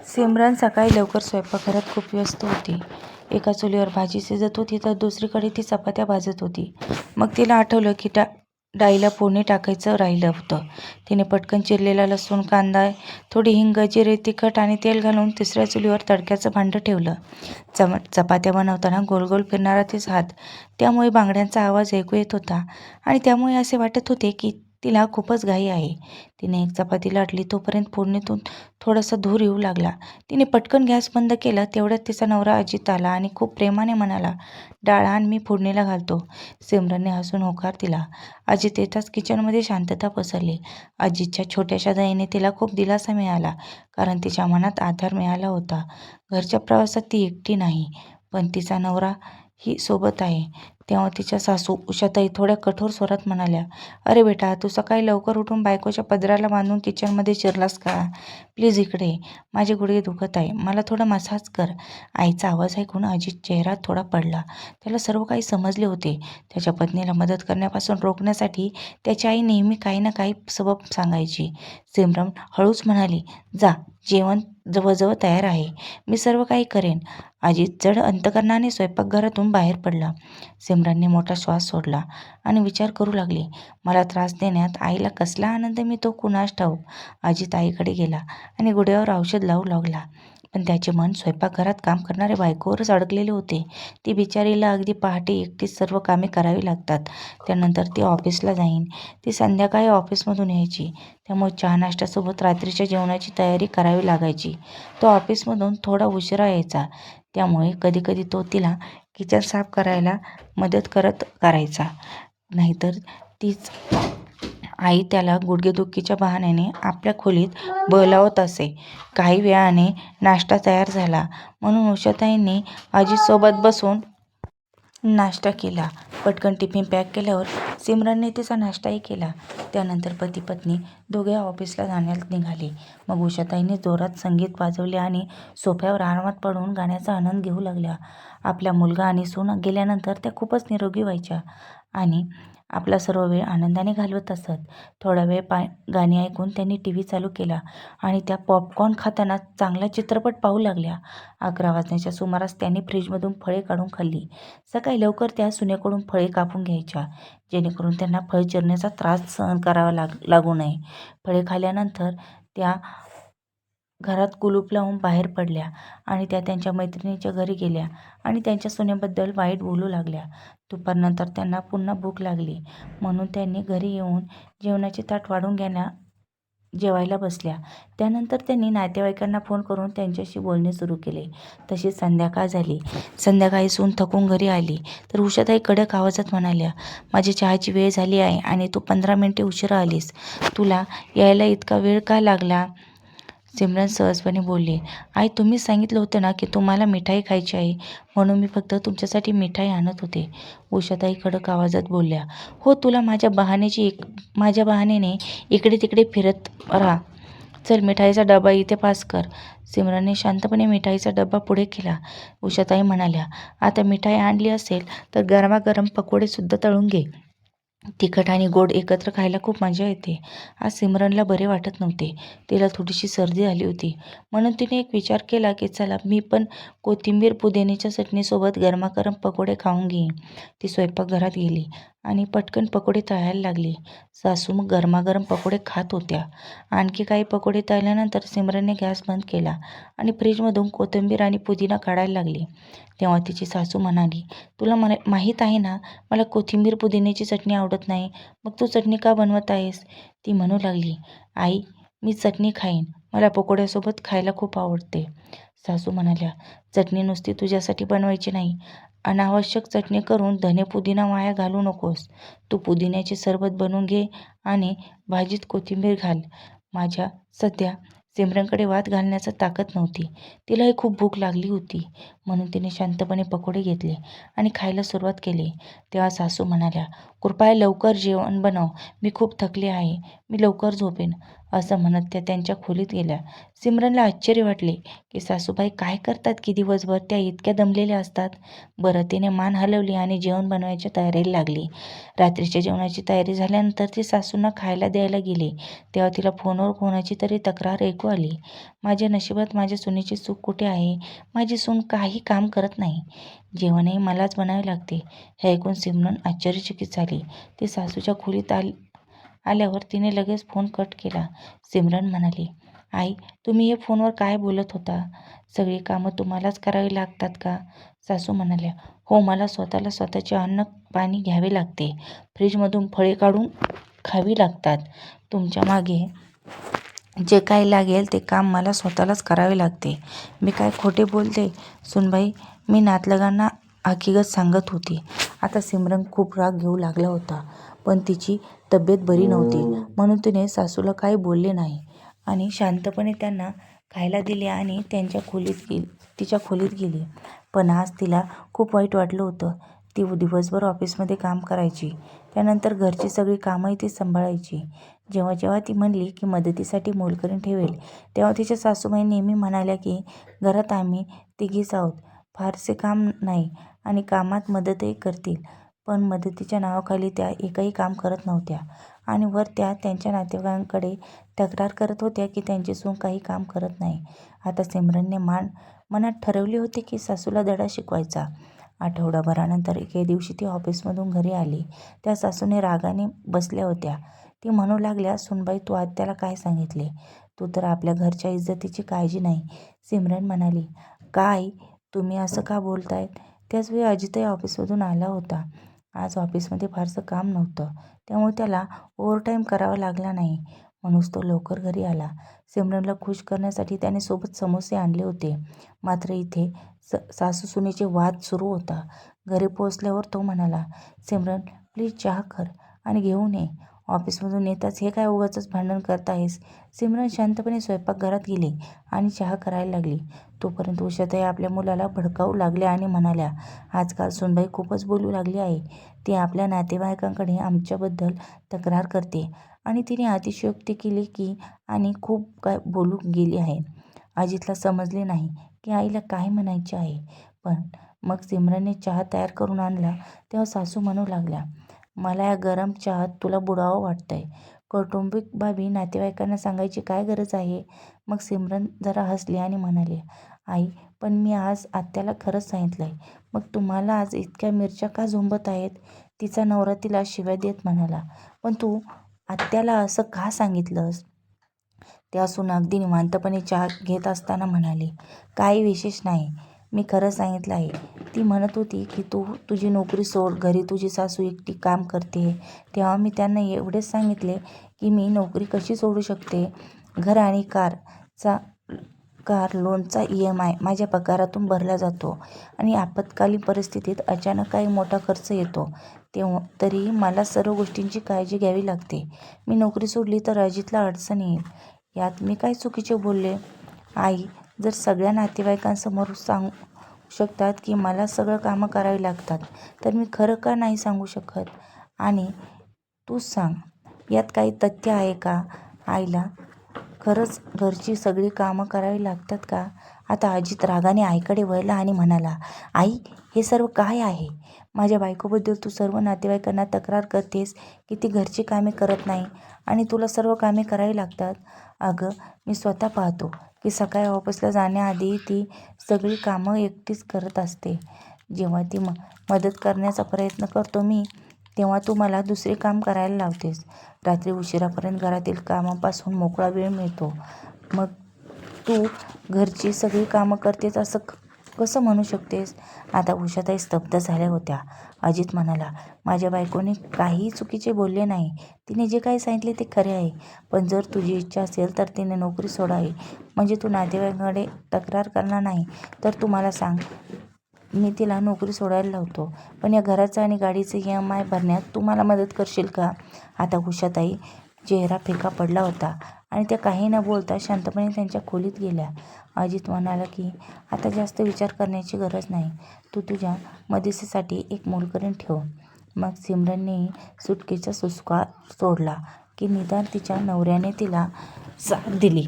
सिमरन सकाळी लवकर स्वयंपाकघरात खूप व्यस्त होती. एका चुलीवर भाजी शिजत होती तर दुसरीकडे ती चपात्या भाजत होती. मग तिला आठवलं की डाळीला फोडणी टाकायचं राहिलं होतं. तिने पटकन चिरलेला लसूण, कांदा, थोडी हिंग, जिरे, तिखट आणि तेल घालून तिसऱ्या चुलीवर तडक्याचं भांडं ठेवलं. चपात्या बनवताना गोल गोल फिरणारा तिचा हात, त्यामुळे बांगड्यांचा आवाज ऐकू येत होता आणि त्यामुळे असे वाटत होते की तिला खूपच घाई आहे. तिने एक चपाती लाटली तोपर्यंत फोडणीतून थोडासा धूर येऊ लागला. तिने पटकन गॅस बंद केला. तेवढ्यात तिचा नवरा अजित आला आणि खूप प्रेमाने म्हणाला, "डाळ आण, मी फोडणीला घालतो." सिमरनने हसून होकार दिला. अजित येताच किचनमध्ये शांतता पसरली. अजितच्या छोट्याशा दयेने तिला खूप दिलासा मिळाला, कारण तिच्या मनात आधार मिळाला होता. घरच्या प्रवासात ती एकटी नाही, पण तिचा नवरा ही सोबत आहे. तेव्हा तिच्या सासू उषाताई थोड्या कठोर स्वरात म्हणाल्या, "अरे बेटा, तू सकाळी लवकर उठून बायकोच्या पदराला बांधून किचनमध्ये शिरलास का? प्लीज इकडे ये. माझे गुडघे दुखत आहे. मला थोडा मसाज कर." आईचा आवाज ऐकून अजित चेहरा थोडा पडला. त्याला सर्व काही समजले होते. त्याच्या पत्नीला मदत करण्यापासून रोखण्यासाठी त्याची आई नेहमी काही ना काही सबब सांगायची. सिमरन हळूच म्हणाली, "जा, जेवण जवळजवळ तयार आहे. मी सर्व काही करेन." अजित जड अंतकरणाने स्वयंपाकघरातून बाहेर पडला. सिमरनने मोठा श्वास सोडला आणि विचार करू लागली, मला त्रास देण्यात आईला कसला आनंद मिळतो कुणास ठाऊक. अजित आईकडे गेला आणि गुडघ्यावर औषध लावू लागला. पण त्याचे मन स्वयंपाकघरात काम करणाऱ्या बायकोवरच अडकलेले होते. ती बिचारीला अगदी पहाटे एकटीच सर्व कामे करावी लागतात. त्यानंतर ती ऑफिसला जाईन. ती संध्याकाळी ऑफिसमधून यायची. त्यामुळे चहा नाश्त्यासोबत रात्रीच्या जेवणाची तयारी करावी लागायची. तो ऑफिसमधून थोडा उशिरा यायचा. त्यामुळे कधीकधी तो तिला किचन साफ करायला मदत करायचा. नाहीतर तीच आई त्याला गुडघेदुखीच्या बहाण्याने आपल्या खोलीत बोलावत असे. काही वेळाने नाश्ता तयार झाला म्हणून उषाताईंनी अजितसोबत बसून नाश्ता केला. पटकन टिफिन पॅक केल्यावर सिमरनने तिचा नाश्ताही केला. त्यानंतर पती पत्नी दोघे ऑफिसला जाण्यास निघाले. मग उषाताईंनी जोरात संगीत वाजवले आणि सोफ्यावर आरामात पडून गाण्याचा आनंद घेऊ लागल्या. आपला मुलगा आणि सून गेल्यानंतर त्या खूपच निरोगी व्हायच्या आणि आपला सर्व वेळ आनंदाने घालवत असत. थोडा वेळ गाणी ऐकून त्यांनी टीव्ही चालू केला आणि त्या पॉपकॉर्न खाताना चांगला चित्रपट पाहू लागल्या. 11 वाजण्याच्या सुमारास त्यांनी फ्रीजमधून फळे काढून खाल्ली. सकाळी लवकर त्या सुनेकडून फळे कापून घ्यायच्या, जेणेकरून त्यांना फळ चिरण्याचा त्रास सहन करावा लागू नये. फळे खाल्ल्यानंतर त्या घरात कुलूप लावून बाहेर पडल्या आणि त्या त्यांच्या मैत्रिणीच्या घरी गेल्या आणि त्यांच्या सुनेबद्दल वाईट बोलू लागल्या. दुपारनंतर त्यांना पुन्हा भूक लागली म्हणून त्यांनी घरी येऊन जेवणाचे ताट वाढून जेवायला बसल्या. त्यानंतर त्यांनी नातेवाईकांना फोन करून त्यांच्याशी बोलणे सुरू केले. तशीच संध्याकाळ झाली. संध्याकाळी सून थकून घरी आली तर उषाताई कडक आवाजात म्हणाल्या, "माझी चहाची वेळ झाली आहे आणि तू 15 मिनिटे उशिरा आलीस. तुला यायला इतका वेळ का लागला?" सिमरन सहजपणे बोलली, "आई, तुम्हीच सांगितलं होतं ना की तुम्हाला मिठाई खायची आहे, म्हणून मी फक्त तुमच्यासाठी मिठाई आणत होते." उषाताई कडक आवाजात बोलल्या, "हो, तुला माझ्या बहाण्याने इकडे तिकडे फिरत राहा. चल, मिठाईचा डबा इथे पास कर." सिमरनने शांतपणे मिठाईचा डबा पुढे केला. उषाताई म्हणाल्या, "आता मिठाई आणली असेल तर गरमागरम पकोडे सुद्धा तळून घे. तिखट आणि गोड एकत्र खायला खूप मजा येते." आज सिमरनला बरे वाटत नव्हते. तिला थोडीशी सर्दी झाली होती म्हणून तिने एक विचार केला की चला मी पण कोथिंबीर पुदिन्याच्या चटणीसोबत गरमागरम पकोडे खाऊन घेईन. ती स्वयंपाकघरात गेली आणि पटकन पकोडे तळायला लागली. सासू मग गरमागरम पकोडे खात होत्या. आणखी काही पकोडे तळल्यानंतर सिमरनने गॅस बंद केला आणि फ्रीजमधून कोथिंबीर आणि पुदिना काढायला लागली. तेव्हा तिची सासू म्हणाली, "तुला माहीत आहे ना, मला कोथिंबीर पुदिन्याची चटणी आवडत नाही. मग तू चटणी का बनवत आहेस?" ती म्हणू लागली, "आई, मी चटणी खाईन. मला पकोड्यासोबत खायला खूप आवडते." सासू म्हणाल्या, "चटणी नुसती तुझ्यासाठी बनवायची नाही. अनावश्यक चटणी करून धने पुदिना वाया घालू नकोस. तू पुदिन्याचे सरबत बनवून घे आणि भाजीत कोथिंबीर घाल." सध्या सिमरनकडे वाद घालण्याची ताकद नव्हती. तिलाही खूप भूक लागली होती म्हणून तिने शांतपणे पकोडे घेतले आणि खायला सुरुवात केली. तेव्हा सासू म्हणाल्या, "कृपया लवकर जेवण बनव. मी खूप थकले आहे. मी लवकर झोपेन." असं म्हणत त्या त्यांच्या खोलीत गेल्या. सिमरनला आश्चर्य वाटले की सासूबाई काय करतात की दिवसभर त्या इतक्या दमलेल्या असतात. बरं, तिने मान हलवली आणि जेवण बनवायच्या तयारीला लागली. रात्रीच्या जेवणाची तयारी झाल्यानंतर ती सासूंना खायला द्यायला गेली तेव्हा तिला फोनवर कोणाची तरी तक्रार ऐकू आली. माझ्या नशिबात माझ्या सुनेची चूक कुठे आहे? माझी सून काही काम करत नाही. जेवणही मलाच बनावे लागते. हे ऐकून सिमरन आश्चर्यचकित झाली. ती सासूच्या खोलीत आल्यावर तिने लगेच फोन कट केला. सिमरन म्हणाली, आई, तुम्ही हे फोनवर काय बोलत होता? सगळी कामं तुम्हालाच करावी लागतात का? सासू म्हणाल्या, हो, मला स्वतःचे अन्न पाणी घ्यावे लागते. फ्रीजमधून फळे काढून खावी लागतात. तुमच्या मागे जे काही लागेल ते काम मला स्वतःलाच करावे लागते. मी काय खोटे बोलते? सुनबाई, मी नातलगांना हकीकत सांगत होती. आता सिमरन खूप राग घेऊ लागला होता, पण तिची तब्येत बरी नव्हती म्हणून तिने सासूला काही बोलले नाही आणि शांतपणे त्यांना खायला दिले आणि तिच्या खोलीत गेली. पण आज तिला खूप वाईट वाटलं होतं. ती दिवसभर ऑफिसमध्ये काम करायची, त्यानंतर घरची सगळी कामंही ती सांभाळायची. जेव्हा जेव्हा ती म्हणली की मदतीसाठी मोलकरीण ठेवेल, तेव्हा तिच्या सासूबाई नेहमी म्हणाल्या की घरात आम्ही तिघीच आहोत, फारसे काम नाही आणि कामात मदतही करतील. पण मदतीच्या नावाखाली त्या एकही काम करत नव्हत्या आणि वर त्या त्यांच्या नातेवाईकांकडे तक्रार करत होत्या की त्यांची सून काही काम करत नाही. आता सिमरनने मनात ठरवले होते की सासूला धडा शिकवायचा. आठवडाभरानंतर एके दिवशी ती ऑफिसमधून घरी आली. त्या सासूने रागाने बसल्या होत्या. ती म्हणू लागल्या, सुनबाई, तू आत्याला काय सांगितले? तू तर आपल्या घरच्या इज्जतीची काळजी नाही. सिमरन म्हणाली, काय, तुम्ही असं का बोलतायत? त्याचवेळी अजितही ऑफिसमधून आला होता. आज ऑफिसमध्ये फारसं काम नव्हतं, त्यामुळे त्याला ओव्हरटाईम करावा लागला नाही, म्हणूनच तो लवकर घरी आला. सिमरनला खुश करण्यासाठी त्याने सोबत समोसे आणले होते. मात्र इथे सासू-सुनेचे वाद सुरू होता. घरी पोहोचल्यावर तो म्हणाला, सिमरन, प्लीज चहा कर आणि घेऊन ये. ऑफिसमधून येताच हे काय उगाचच भांडण करतायस? सिमरन शांतपणे स्वयंपाकघरात गेली आणि चहा करायला लागली. तोपर्यंत उषाताई आपल्या मुलाला भडकावू लागल्या आणि म्हणाल्या, आजकाल सुनबाई खूपच बोलू लागली आहे. ती आपल्या नातेवाईकांकडे आमच्याबद्दल तक्रार करते आणि तिने अतिशयोक्ती केली की आणि खूप काय बोलू गेली आहे. अजितला समजले नाही की आईला काय म्हणायचे आहे. पण मग सिमरनने चहा तयार करून आणला तेव्हा सासू म्हणू लागल्या, मला या गरम चहात तुला बुडवावं वाटतंय. कौटुंबिक बाबी नातेवाईकांना सांगायची काय गरज आहे? मग सिमरन जरा हसली आणि म्हणाली, आई, पण मी आज आत्याला खरंच सांगितलंय. मग तुम्हाला आज इतक्या मिरच्या का झोंबत आहेत? तिचा नवरा तिला शिव्या देत म्हणाला, पण तू आत्याला असं का सांगितलंस? त्या सून अगदी निवांतपणे चहा घेत असताना म्हणाली, काही विशेष नाही, मी खरं सांगितलं आहे. ती म्हणत होती की तू तुझी नोकरी सोड, घरी तुझी सासू एकटी काम करते. तेव्हा मी त्यांना एवढेच सांगितले की मी नोकरी कशी सोडू शकते? घर आणि कार लोनचा EMI माझ्या पगारातून भरला जातो आणि आपत्कालीन परिस्थितीत अचानक काही मोठा खर्च येतो, तरीही मला सर्व गोष्टींची काळजी घ्यावी लागते. मी नोकरी सोडली तर अजितला अडचण येईल. यात मी काय चुकीचे बोलले? आई जर सगळ्या नातेवाईकांसमोर सांगू शकतात की मला सगळं कामं करावी लागतात, तर मी खरं का नाही सांगू शकत? आणि तूच सांग, यात काही तथ्य आहे का? आईला खरंच घरची सगळी कामं करावी लागतात का? आता अजित रागाने आईकडे वळला आणि म्हणाला, आई, हे सर्व काय आहे? माझ्या बायकोबद्दल तू सर्व नातेवाईकांना तक्रार करतेस की ती घरची कामे करत नाही आणि तुला सर्व कामे करावी लागतात. अगं, मी स्वतः पाहतो की सकाळी ऑफिसला जाण्याआधी ती सगळी कामं एकटीच करत असते. जेव्हा ती मदत करण्याचा प्रयत्न करतो मी, तेव्हा तू मला दुसरे काम करायला लावतेस. रात्री उशिरापर्यंत घरातील कामापासून मोकळा वेळ मिळतो, मग तू घरची सगळी कामं करतेस असं कसं म्हणू शकतेस? आता उषाताई स्तब्ध झाल्या होत्या. अजित म्हणाला, माझ्या बायकोने काहीही चुकीचे बोलले नाही. तिने जे काही सांगितले ते खरे आहे. पण जर तुझी इच्छा असेल तर तिने नोकरी सोडावी, म्हणजे तू नातेवाईकांकडे तक्रार करणार नाही, तर तू मला सांग, मी तिला नोकरी सोडायला लावतो. पण या घराचं आणि गाडीचं EMI भरण्यात तू मला मदत करशील का? आता उषाताई चेहरा फिका पडला होता आणि त्या काही न बोलता शांतपणे त्यांच्या खोलीत गेल्या. अजित म्हणाला की आता जास्त विचार करण्याची गरज नाही. तू तुझ्या मदतीसाठी एक मोलकरीण ठेव. मग सिमरननेही सुटकेचा सुस्कारा सोडला. की निदान तिच्या नवऱ्याने तिला साथ दिली.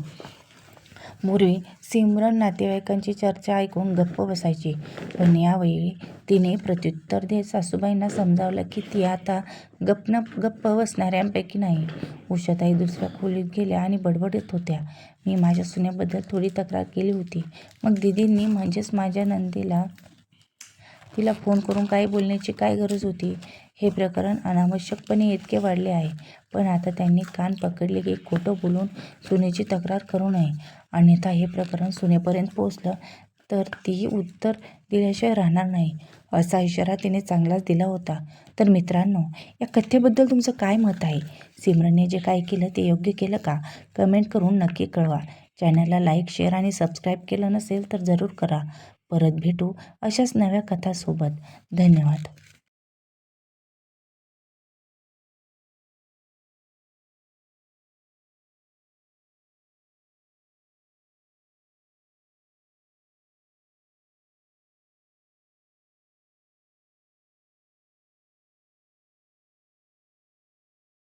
पूर्वी सिमरन नातेवाईकांची चर्चा ऐकून गप्प बसायची, पण यावेळी तिने प्रत्युत्तर देत सासूबाईंना समजावलं की ती आता गप्प बसणाऱ्यांपैकी नाही. उषाताई दुसऱ्या खोलीत गेल्या आणि बडबडत होत्या. मी माझ्या सुनेबद्दल थोडी तक्रार केली होती. मग दीदींनी म्हणजेच माझ्या नंदेला तिला फोन करून काही बोलण्याची काय गरज होती? हे प्रकरण अनावश्यकपणे इतके वाढले आहे. पण आता त्यांनी कान पकडले की खोटं बोलून सुनेची तक्रार करू नये, अन्यथा हे प्रकरण सुनेपर्यंत पोहोचलं तर ती उत्तर दिल्याशिवाय राहणार नाही, असा इशारा तिने चांगलाच दिला होता. तर मित्रांनो, या कथेबद्दल तुमचं काय मत आहे? सिमरनने जे काय केलं ते योग्य केलं का? कमेंट करून नक्की कळवा. चॅनलला लाईक, शेअर आणि सबस्क्राईब केलं नसेल तर जरूर करा. परत भेटू अशाच नव्या कथासोबत. धन्यवाद.